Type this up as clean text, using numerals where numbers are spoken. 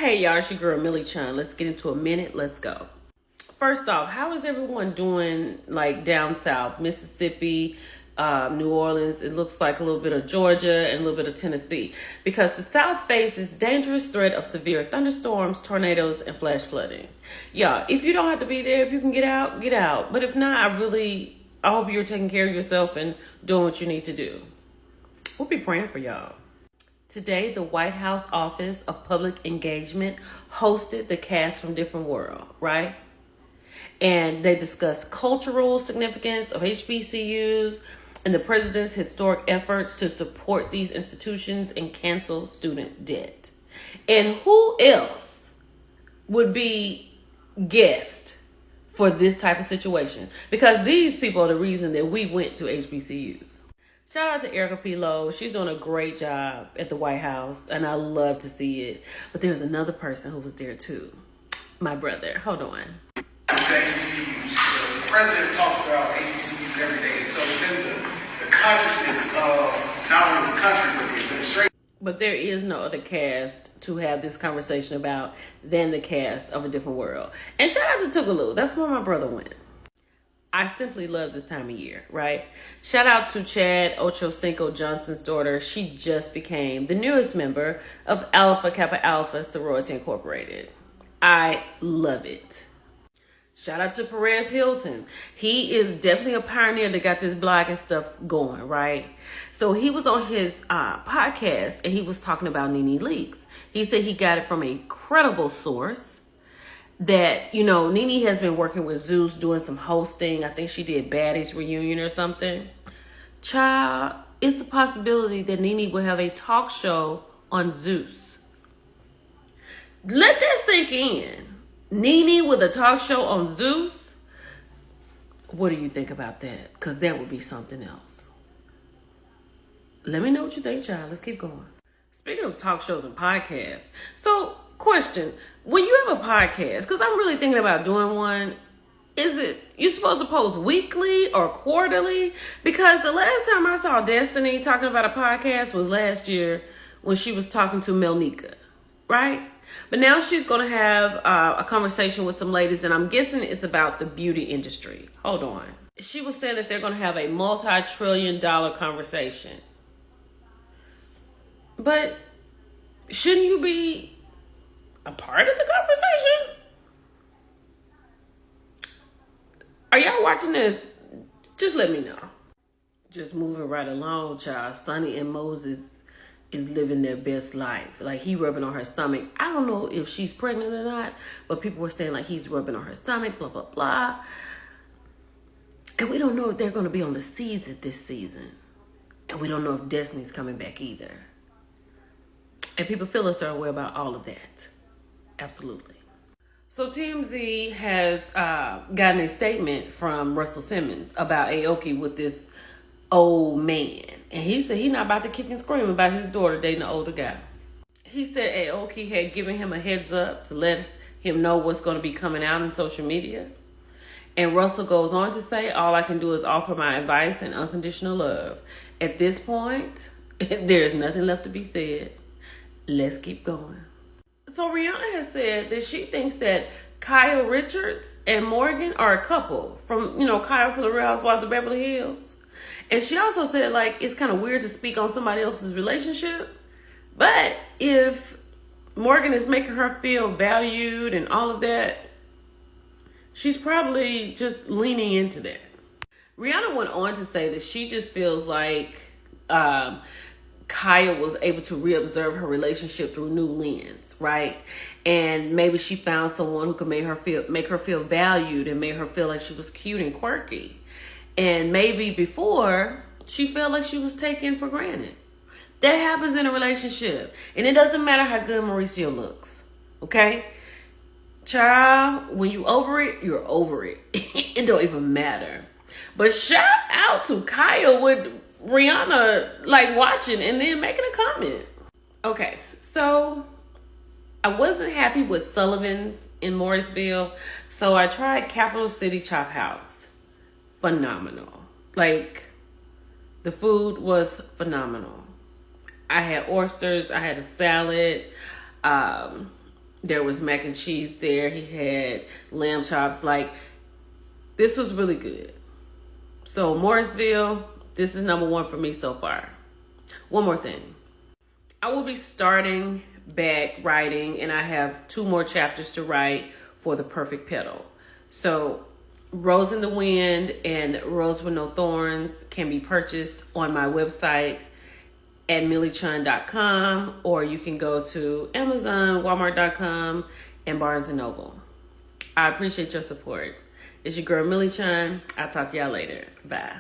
Hey y'all, it's your girl Millie Chun. Let's get into a minute. Let's go. First off, how is everyone doing like down south? Mississippi, New Orleans, it looks like a little bit of Georgia and a little bit of Tennessee. Because the South faces dangerous threat of severe thunderstorms, tornadoes, and flash flooding. Yeah, if you don't have to be there, if you can get out, get out. But if not, I hope you're taking care of yourself and doing what you need to do. We'll be praying for y'all. Today, the White House Office of Public Engagement hosted the cast from Different World, right? And they discussed cultural significance of HBCUs and the president's historic efforts to support these institutions and cancel student debt. And who else would be guest for this type of situation? Because these people are the reason that we went to HBCUs. Shout out to Erica P. Lowe. She's doing a great job at the White House, and I love to see it. But there's another person who was there too. My brother. Hold on. HBCUs. The president talks about HBCUs every day, and so it's in the consciousness of not only the country, but the administration. But there is no other cast to have this conversation about than the cast of A Different World. And shout out to Tougaloo. That's where my brother went. I simply love this time of year, right? Shout out to Chad Ochocinco Johnson's daughter. She just became the newest member of Alpha Kappa Alpha Sorority Incorporated. I love it. Shout out to Perez Hilton. He is definitely a pioneer that got this blog and stuff going, right? So he was on his podcast and he was talking about Nene Leakes. He said he got it from a credible source. That, you know, Nene has been working with Zeus doing some hosting. I think she did Baddies Reunion or something. Child, it's a possibility that Nene will have a talk show on Zeus. Let that sink in. Nene with a talk show on Zeus? What do you think about that? Because that would be something else. Let me know what you think, child. Let's keep going. Speaking of talk shows and podcasts. So, question, when you have a podcast, because I'm really thinking about doing one, is it you supposed to post weekly or quarterly? Because the last time I saw Destiny talking about a podcast was last year when she was talking to Melnika, right? But now she's going to have a conversation with some ladies, and I'm guessing it's about the beauty industry. Hold on. She was saying that they're going to have a multi-trillion-dollar conversation. But shouldn't you be a part of the conversation? Are y'all watching this? Just let me know. Just moving right along, child. Sonny and Moses is living their best life. Like, he rubbing on her stomach. I don't know if she's pregnant or not, but people were saying like he's rubbing on her stomach, blah, blah, blah. And we don't know if they're going to be on the seeds this season. And we don't know if Destiny's coming back either. And people feel a certain way about all of that. Absolutely. So TMZ has gotten a statement from Russell Simmons about Aoki with this old man. And he said he's not about to kick and scream about his daughter dating an older guy. He said Aoki had given him a heads up to let him know what's going to be coming out in social media. And Russell goes on to say, all I can do is offer my advice and unconditional love. At this point, there is nothing left to be said. Let's keep going. So Rihanna has said that she thinks that Kyle Richards and Morgan are a couple from, Kyle from the Real Housewives of Beverly Hills. And she also said, like, it's kind of weird to speak on somebody else's relationship. But if Morgan is making her feel valued and all of that, she's probably just leaning into that. Rihanna went on to say that she just feels like Kaya was able to reobserve her relationship through new lens, right? And maybe she found someone who could make her feel valued and made her feel like she was cute and quirky. And maybe before, she felt like she was taken for granted. That happens in a relationship. And it doesn't matter how good Mauricio looks, okay? Child, when you over it, you're over it. It don't even matter. But shout out to Kaya with Rihanna like watching and then making a comment. Okay, so I wasn't happy with Sullivan's in Morrisville, so I tried Capital City Chop House. Phenomenal. Like, the food was phenomenal. I had oysters, I had a salad, There was mac and cheese there. He had lamb chops. Like, this was really good. So Morrisville, this is number one for me so far. One more thing. I will be starting back writing, and I have 2 more chapters to write for The Perfect Petal. So Rose in the Wind and Rose with No Thorns can be purchased on my website at MillieChun.com, or you can go to Amazon, Walmart.com, and Barnes & Noble. I appreciate your support. It's your girl, Millie Chun. I'll talk to y'all later. Bye.